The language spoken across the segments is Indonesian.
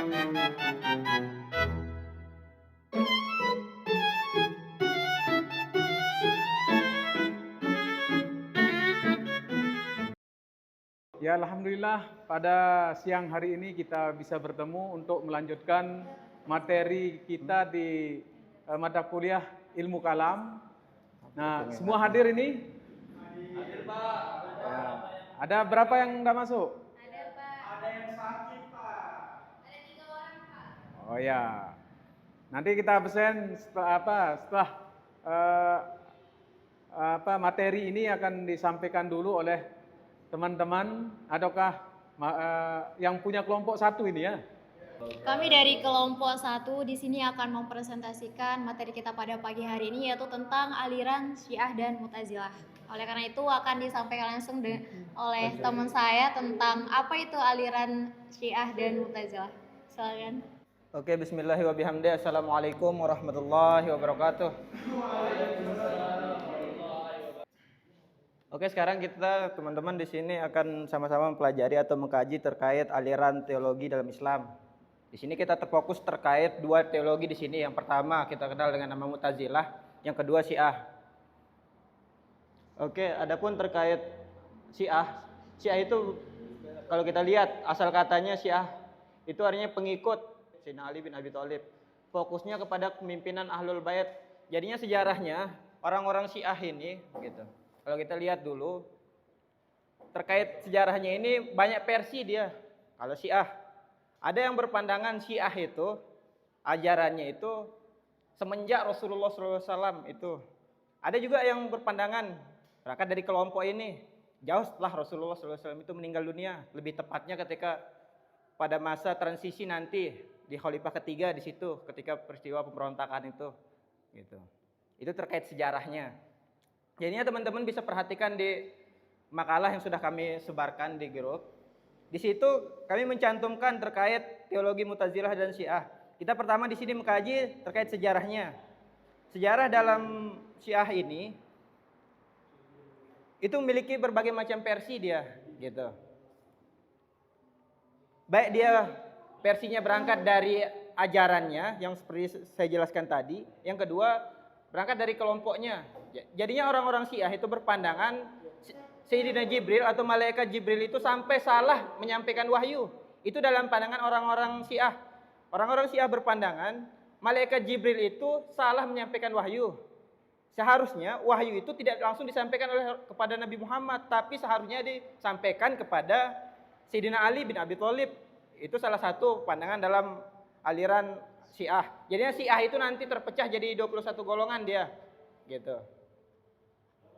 Ya, alhamdulillah pada siang hari ini kita bisa bertemu untuk melanjutkan materi kita di mata kuliah Ilmu Kalam. Nah, semua hadir ini? Hadir, Pak. Ya. Ada berapa yang enggak masuk? Ada, Pak. Ada yang sakit, Pak. Ada 3 orang, Pak. Oh ya. Nanti kita absen setelah materi ini akan disampaikan dulu oleh teman-teman ataukah yang punya kelompok 1 ini ya? Kami dari kelompok 1 di sini akan mempresentasikan materi kita pada pagi hari ini, yaitu tentang aliran Syiah dan Mu'tazilah. Oleh karena itu akan disampaikan langsung oleh teman saya tentang apa itu aliran Syiah dan Mu'tazilah. Silakan. Oke, bismillahirrahmanirrahim. Assalamualaikum warahmatullahi wabarakatuh. Oke, sekarang kita teman-teman di sini akan sama-sama mempelajari atau mengkaji terkait aliran teologi dalam Islam. Di sini kita terfokus terkait 2 teologi di sini. Yang pertama kita kenal dengan nama Mu'tazilah, yang kedua Syiah. Oke, adapun terkait Syiah itu kalau kita lihat asal katanya Syiah itu artinya pengikut Sayyidina Ali bin Abi Thalib. Fokusnya kepada kepemimpinan Ahlul Bait. Jadinya sejarahnya orang-orang Syiah ini gitu. Kalau kita lihat dulu terkait sejarahnya ini banyak versi dia. Kalau Syiah ada yang berpandangan Syiah itu ajarannya itu semenjak Rasulullah SAW itu. Ada juga yang berpandangan berangkat dari kelompok ini jauh setelah Rasulullah SAW itu meninggal dunia. Lebih tepatnya ketika pada masa transisi nanti di Khalifah ketiga di situ ketika peristiwa pemberontakan itu. Gitu. Itu terkait sejarahnya. Jadinya teman-teman bisa perhatikan di makalah yang sudah kami sebarkan di grup. Di situ kami mencantumkan terkait teologi Mu'tazilah dan Syiah. Kita pertama di sini mengkaji terkait sejarahnya. Sejarah dalam Syiah ini itu memiliki berbagai macam versi dia, gitu. Baik dia versinya berangkat dari ajarannya yang seperti saya jelaskan tadi. Yang kedua berangkat dari kelompoknya. Jadinya orang-orang Syiah itu berpandangan Sayyidina Jibril atau malaikat Jibril itu sampai salah menyampaikan wahyu. Itu dalam pandangan orang-orang Syiah. Orang-orang Syiah berpandangan malaikat Jibril itu salah menyampaikan wahyu. Seharusnya wahyu itu tidak langsung disampaikan kepada Nabi Muhammad, tapi seharusnya disampaikan kepada Sayyidina Ali bin Abi Thalib. Itu salah satu pandangan dalam aliran Syiah. Jadinya Syiah itu nanti terpecah jadi 21 golongan dia. Gitu.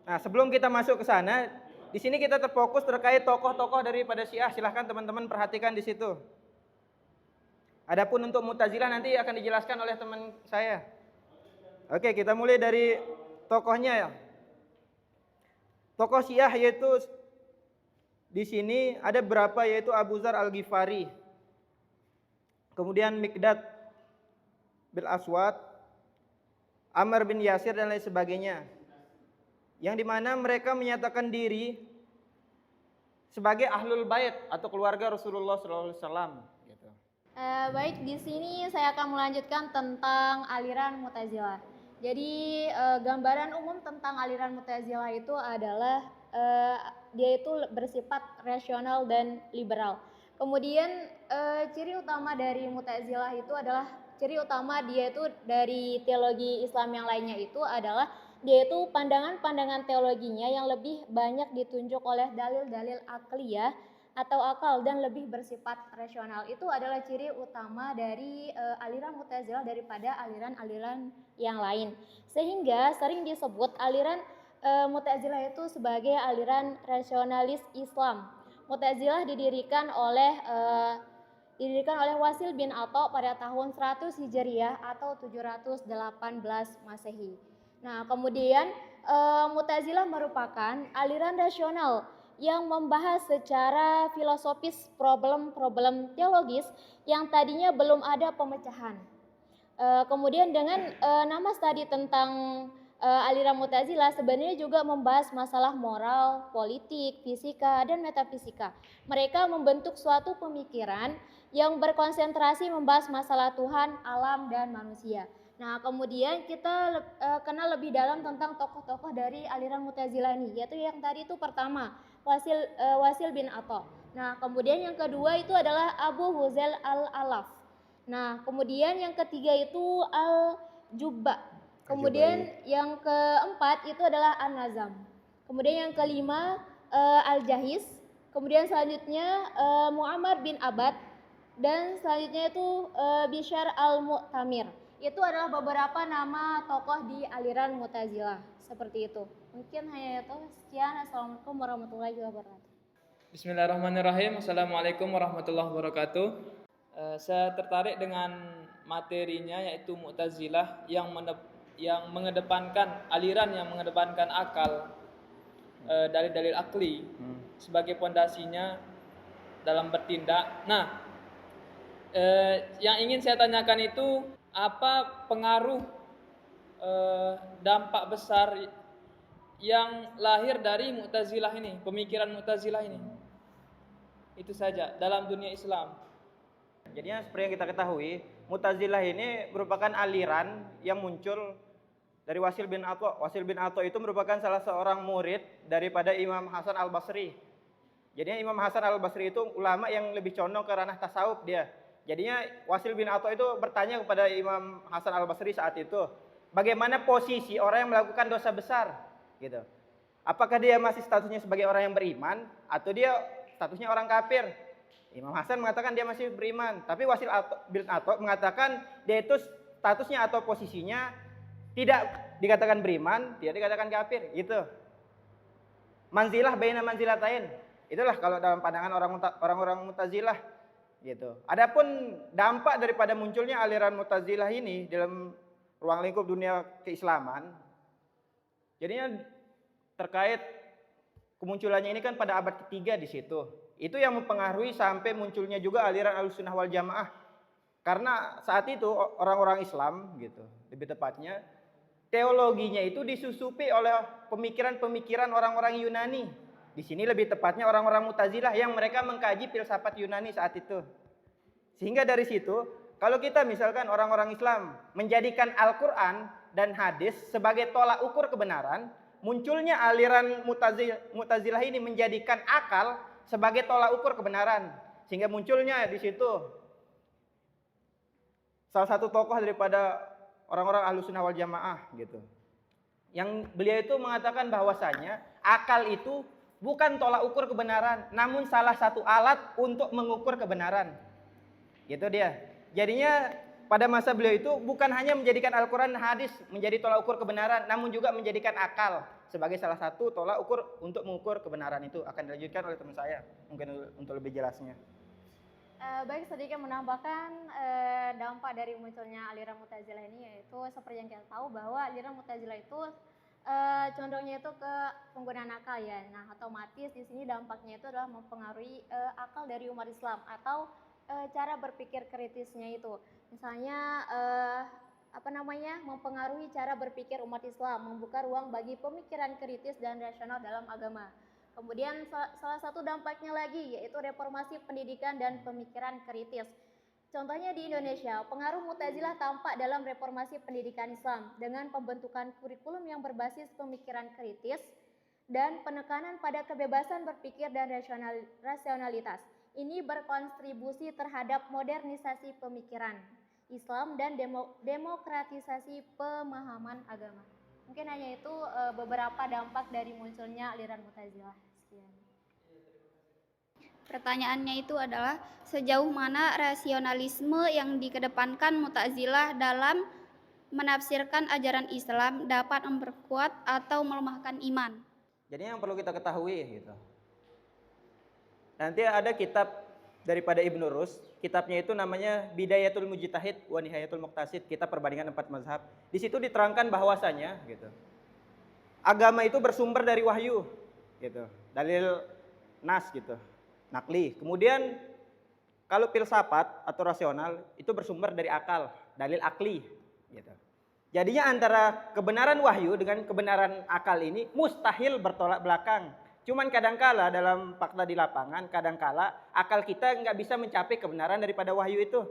Nah, sebelum kita masuk ke sana, di sini kita terfokus terkait tokoh-tokoh daripada Syiah. Silahkan teman-teman perhatikan di situ. Adapun untuk Mu'tazilah nanti akan dijelaskan oleh teman saya. Oke, kita mulai dari tokohnya ya. Tokoh Syiah yaitu di sini ada berapa, yaitu Abu Dzar Al-Ghifari. Kemudian Miqdad bin Aswad, Ammar bin Yasir dan lain sebagainya. Yang dimana mereka menyatakan diri sebagai Ahlul Bait atau keluarga Rasulullah SAW. Gitu. Baik, di sini saya akan melanjutkan tentang aliran Mu'tazilah. Jadi gambaran umum tentang aliran Mu'tazilah itu adalah dia itu bersifat rasional dan liberal. Kemudian ciri utama dari Mu'tazilah itu adalah ciri utama dia itu dari teologi Islam yang lainnya itu adalah dia itu pandangan-pandangan teologinya yang lebih banyak ditunjuk oleh dalil-dalil akliyah atau akal dan lebih bersifat rasional. Itu adalah ciri utama dari aliran Mu'tazilah daripada aliran-aliran yang lain. Sehingga sering disebut aliran Mu'tazilah itu sebagai aliran rasionalis Islam. Mu'tazilah didirikan oleh Wasil bin Atha pada tahun 100 Hijriah atau 718 Masehi. Nah, kemudian Mu'tazilah merupakan aliran rasional yang membahas secara filosofis problem-problem teologis yang tadinya belum ada pemecahan. Kemudian dengan nama tadi tentang aliran Mu'tazilah sebenarnya juga membahas masalah moral, politik, fisika, dan metafisika. Mereka membentuk suatu pemikiran yang berkonsentrasi membahas masalah Tuhan, alam, dan manusia. Nah, kemudian kita kenal lebih dalam tentang tokoh-tokoh dari aliran Mu'tazilah ini, yaitu yang tadi itu pertama, Wasil bin Atha. Nah, kemudian yang kedua itu adalah Abu Huzail al-Alaf. Nah, kemudian yang ketiga itu Al-Jubba. Kemudian yang keempat itu adalah An-Nazam. Kemudian yang kelima Al-Jahiz. Kemudian selanjutnya Muammar bin Abad. Dan selanjutnya itu Bishr al-Mu'tamir. Itu adalah beberapa nama tokoh di aliran Mu'tazilah. Seperti itu. Mungkin hanya itu. Sekian. Assalamualaikum warahmatullahi wabarakatuh. Bismillahirrahmanirrahim. Assalamualaikum warahmatullahi wabarakatuh. Saya tertarik dengan materinya yaitu Mu'tazilah yang mengedepankan aliran yang mengedepankan akal, dalil-dalil akli sebagai pondasinya dalam bertindak. Nah, yang ingin saya tanyakan itu apa pengaruh dampak besar yang lahir dari Mu'tazilah ini, pemikiran Mu'tazilah ini. Itu saja dalam dunia Islam. Jadinya seperti yang kita ketahui, Mu'tazilah ini merupakan aliran yang muncul dari Wasil bin Atha. Wasil bin Atha itu merupakan salah seorang murid daripada Imam Hasan al-Basri. Jadinya Imam Hasan al-Basri itu ulama yang lebih condong ke ranah tasawuf dia. Jadinya Wasil bin Atha itu bertanya kepada Imam Hasan al-Basri saat itu, bagaimana posisi orang yang melakukan dosa besar? Gitu. Apakah dia masih statusnya sebagai orang yang beriman atau dia statusnya orang kafir? Imam Hasan mengatakan dia masih beriman, tapi Wasil bin Atha mengatakan dia itu statusnya atau posisinya tidak dikatakan beriman, tidak dikatakan kafir, gitu. Manzilah baina manzilatain. Itulah kalau dalam pandangan orang-orang Mu'tazilah, gitu. Adapun dampak daripada munculnya aliran Mu'tazilah ini dalam ruang lingkup dunia keislaman, jadinya terkait kemunculannya ini kan pada abad ketiga di situ. Itu yang mempengaruhi sampai munculnya juga aliran Ahlussunnah wal Jamaah. Karena saat itu orang-orang Islam gitu, lebih tepatnya teologinya itu disusupi oleh pemikiran-pemikiran orang-orang Yunani. Di sini lebih tepatnya orang-orang Mu'tazilah yang mereka mengkaji filsafat Yunani saat itu. Sehingga dari situ, kalau kita misalkan orang-orang Islam menjadikan Al-Qur'an dan hadis sebagai tolak ukur kebenaran, munculnya aliran Mu'tazilah ini menjadikan akal sebagai tolak ukur kebenaran, sehingga munculnya di situ salah satu tokoh daripada orang-orang Ahlussunnah wal Jamaah gitu. Yang beliau itu mengatakan bahwasanya akal itu bukan tolak ukur kebenaran, namun salah satu alat untuk mengukur kebenaran. Gitu dia. Jadinya pada masa beliau itu bukan hanya menjadikan Al-Qur'an dan hadis menjadi tolak ukur kebenaran, namun juga menjadikan akal sebagai salah satu tolak ukur untuk mengukur kebenaran itu. Akan dilanjutkan oleh teman saya mungkin untuk lebih jelasnya. Baik, sedikit menambahkan dampak dari munculnya aliran Mu'tazilah ini, yaitu seperti yang kita tahu bahwa aliran Mu'tazilah itu condongnya itu ke penggunaan akal ya. Nah, otomatis di sini dampaknya itu adalah mempengaruhi akal dari umat Islam atau cara berpikir kritisnya itu. Misalnya mempengaruhi cara berpikir umat Islam, membuka ruang bagi pemikiran kritis dan rasional dalam agama. Kemudian salah satu dampaknya lagi yaitu reformasi pendidikan dan pemikiran kritis. Contohnya di Indonesia, pengaruh Mu'tazilah tampak dalam reformasi pendidikan Islam dengan pembentukan kurikulum yang berbasis pemikiran kritis dan penekanan pada kebebasan berpikir dan rasionalitas. Ini berkontribusi terhadap modernisasi pemikiran Islam dan demokratisasi pemahaman agama. Mungkin hanya itu beberapa dampak dari munculnya aliran Mu'tazilah. Sekian. Pertanyaannya itu adalah sejauh mana rasionalisme yang dikedepankan Mu'tazilah dalam menafsirkan ajaran Islam dapat memperkuat atau melemahkan iman? Jadi yang perlu kita ketahui gitu. Nanti ada kitab daripada Ibnu Rus, kitabnya itu namanya Bidayatul Mujtahid wa Nihayatul Muqtasid, kitab perbandingan 4 mazhab. Di situ diterangkan bahwasanya gitu. Agama itu bersumber dari wahyu gitu. Dalil nas gitu. Nakli. Kemudian kalau filsafat atau rasional itu bersumber dari akal, dalil akli gitu. Jadinya antara kebenaran wahyu dengan kebenaran akal ini mustahil bertolak belakang. Cuman kadangkala dalam fakta di lapangan, kadangkala akal kita nggak bisa mencapai kebenaran daripada wahyu itu,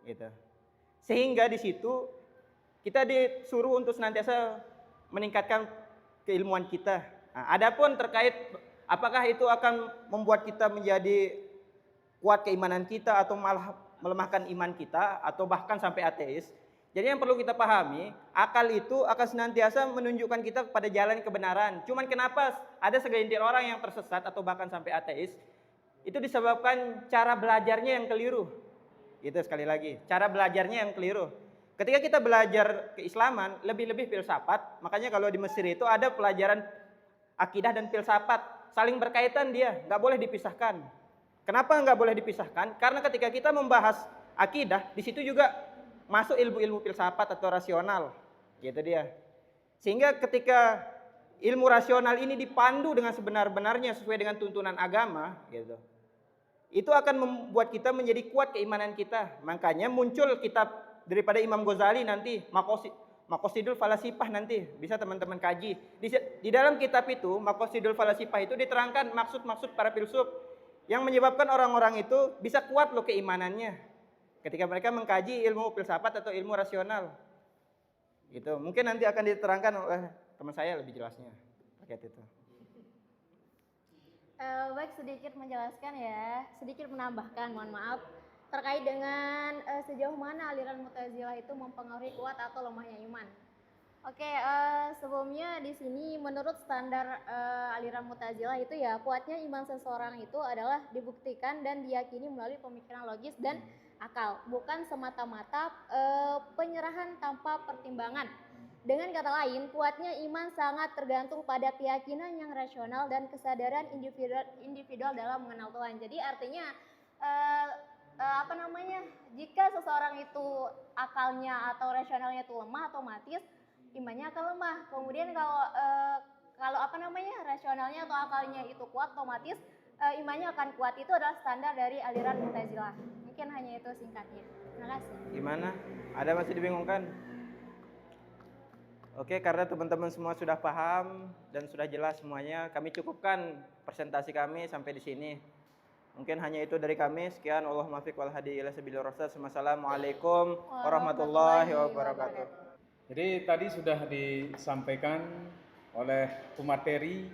gitu. Sehingga di situ kita disuruh untuk senantiasa meningkatkan keilmuan kita. Nah, adapun terkait apakah itu akan membuat kita menjadi kuat keimanan kita atau malah melemahkan iman kita atau bahkan sampai ateis. Jadi yang perlu kita pahami, akal itu akan senantiasa menunjukkan kita pada jalan kebenaran. Cuman kenapa ada segelintir orang yang tersesat atau bahkan sampai ateis? Itu disebabkan cara belajarnya yang keliru. Itu sekali lagi, cara belajarnya yang keliru. Ketika kita belajar keislaman, lebih-lebih filsafat, makanya kalau di Mesir itu ada pelajaran akidah dan filsafat, saling berkaitan dia, nggak boleh dipisahkan. Kenapa nggak boleh dipisahkan? Karena ketika kita membahas akidah, di situ juga masuk ilmu-ilmu filsafat atau rasional, gitu dia. Sehingga ketika ilmu rasional ini dipandu dengan sebenar-benarnya sesuai dengan tuntunan agama, gitu, itu akan membuat kita menjadi kuat keimanan kita. Makanya muncul kitab daripada Imam Ghazali nanti, Maqasidul Falasifah, nanti bisa teman-teman kaji. Di dalam kitab itu, Maqasidul Falasifah itu diterangkan maksud-maksud para filsuf yang menyebabkan orang-orang itu bisa kuat loh keimanannya ketika mereka mengkaji ilmu filsafat atau ilmu rasional. Itu mungkin nanti akan diterangkan oleh teman saya lebih jelasnya terkait itu. Baik, sedikit menjelaskan ya, sedikit menambahkan, mohon maaf, terkait dengan sejauh mana aliran Mu'tazilah itu mempengaruhi kuat atau lemahnya iman. Oke, sebelumnya di sini menurut standar aliran Mu'tazilah itu ya, kuatnya iman seseorang itu adalah dibuktikan dan diyakini melalui pemikiran logis dan akal, bukan semata-mata penyerahan tanpa pertimbangan. Dengan kata lain, kuatnya iman sangat tergantung pada keyakinan yang rasional dan kesadaran individual dalam mengenal Tuhan. Jadi artinya jika seseorang itu akalnya atau rasionalnya itu lemah, otomatis imannya akan lemah. Kemudian kalau rasionalnya atau akalnya itu kuat, otomatis imannya akan kuat. Itu adalah standar dari aliran Mu'tazilah. Mungkin hanya itu singkatnya. Terima kasih. Gimana? Ada masih dibingungkan? Oke, karena teman-teman semua sudah paham dan sudah jelas semuanya, kami cukupkan presentasi kami sampai di sini. Mungkin hanya itu dari kami. Sekian, Allahumma fiq wal hadi ila sabilir rasyad. Wassalamualaikum warahmatullahi wabarakatuh. Jadi tadi sudah disampaikan oleh pemateri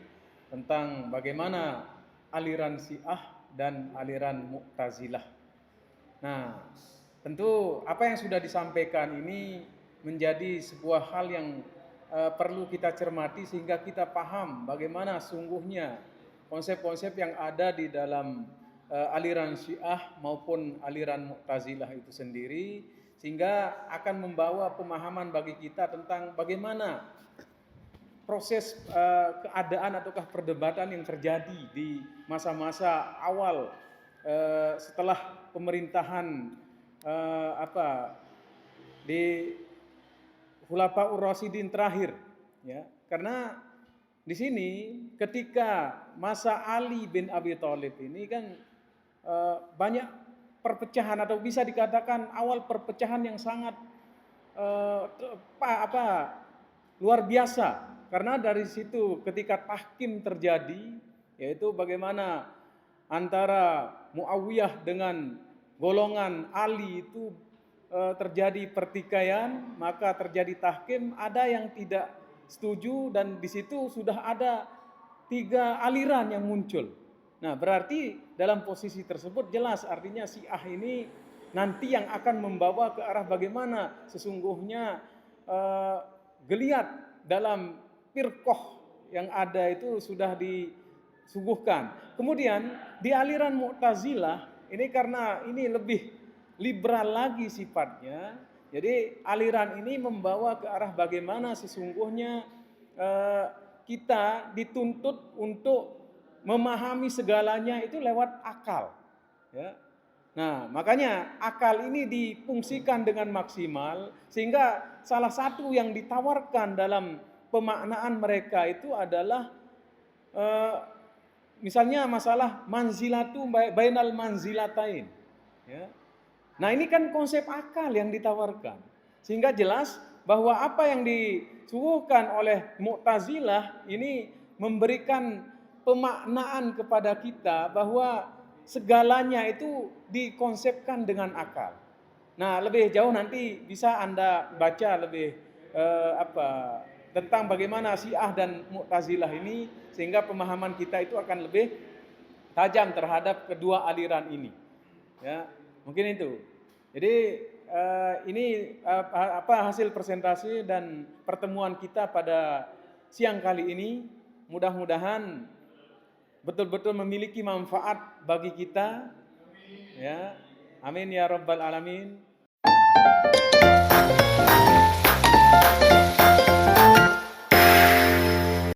tentang bagaimana aliran Syiah dan aliran Mu'tazilah. Nah, tentu apa yang sudah disampaikan ini menjadi sebuah hal yang perlu kita cermati sehingga kita paham bagaimana sungguhnya konsep-konsep yang ada di dalam aliran Syiah maupun aliran Mu'tazilah itu sendiri, sehingga akan membawa pemahaman bagi kita tentang bagaimana proses keadaan ataukah perdebatan yang terjadi di masa-masa awal setelah pemerintahan di Khulafaur Rasyidin terakhir, ya. Karena di sini ketika masa Ali bin Abi Thalib ini kan banyak perpecahan atau bisa dikatakan awal perpecahan yang sangat luar biasa. Karena dari situ ketika tahkim terjadi, yaitu bagaimana antara Muawiyah dengan golongan Ali itu terjadi pertikaian, maka terjadi tahkim, ada yang tidak setuju dan di situ sudah ada 3 aliran yang muncul. Nah, berarti dalam posisi tersebut jelas artinya Syiah ini nanti yang akan membawa ke arah bagaimana sesungguhnya geliat dalam firqah yang ada itu sudah disuguhkan. Kemudian di aliran Mu'tazilah ini karena ini lebih liberal lagi sifatnya, jadi aliran ini membawa ke arah bagaimana sesungguhnya kita dituntut untuk memahami segalanya itu lewat akal, ya. Nah, makanya akal ini difungsikan dengan maksimal sehingga salah satu yang ditawarkan dalam pemaknaan mereka itu adalah misalnya masalah manzilatu bainal manzilatain, ya. Nah, ini kan konsep akal yang ditawarkan. Sehingga jelas bahwa apa yang disuguhkan oleh Mu'tazilah ini memberikan pemaknaan kepada kita bahwa segalanya itu dikonsepkan dengan akal. Nah, lebih jauh nanti bisa Anda baca lebih tentang bagaimana Syiah dan Mu'tazilah ini, sehingga pemahaman kita itu akan lebih tajam terhadap kedua aliran ini. Ya, mungkin itu. Jadi ini hasil presentasi dan pertemuan kita pada siang kali ini. Mudah-mudahan betul-betul memiliki manfaat bagi kita. Ya, amin ya rabbal alamin.